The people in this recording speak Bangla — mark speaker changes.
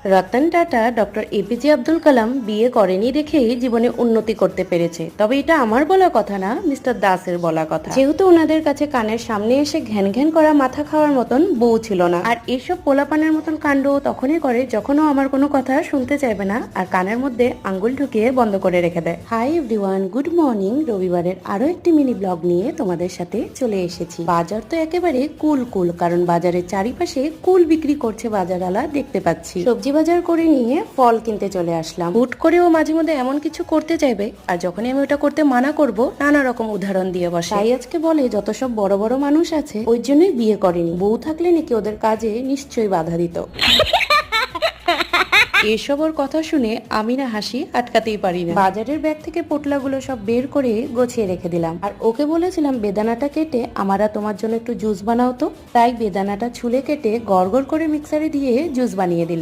Speaker 1: রতন টাটা ডক্টর এপিজে আব্দুল কালাম বিয়ে করেনি দেখেই জীবনে উন্নতি করতে পেরেছে, তবে এটা আমার বলা কথা না, মিস্টার দাসের বলা কথা। যেহেতু ওনাদের কাছে কানের সামনে এসে ঘ্যান ঘ্যান করা মাথা খাওয়ার মতন বউ ছিল না, আর এইসব পোলাপানের মতন কাণ্ড তখনই করে যখনও আমার কোনো কথা শুনতে চাইবে না আর কানের মধ্যে আঙ্গুল ঢুকিয়ে বন্ধ করে রেখে দেয়। Hi everyone, good morning. রবিবারের আরো একটি মিনি ব্লগ নিয়ে তোমাদের সাথে চলে এসেছি। বাজার তো একেবারে কুল কুল, কারণ বাজারের চারিপাশে কুল বিক্রি করছে বাজারওয়ালা দেখতে পাচ্ছি। সবজি বাজার করে নিয়ে ফল কিনতে চলে আসলাম। হুট করেও মাঝে মধ্যে এমন কিছু করতে চাইবে, আর যখনই আমি ওটা করতে মানা করব নানা রকম উদাহরণ দিয়ে বসে। তাই আজকে বলে যত সব বড় বড় মানুষ আছে ওই জন্যই বিয়ে করেনি, বউ থাকলে নাকি ওদের কাজে নিশ্চয়ই বাধা দিত। এসব ওর কথা শুনে আমি না হাসি আটকাতেই পারি না। বাজারের ব্যাগ থেকে পোটলাগুলো সব বের করে গোছিয়ে রেখে দিলাম, আর ওকে বলেছিলাম বেদানাটা কেটে আমারা তোমার জন্য একটু জুস বানাও তো। তাই বেদানাটা ছুলে কেটে গড়গড় করে মিক্সারে দিয়ে জুস বানিয়ে দিল।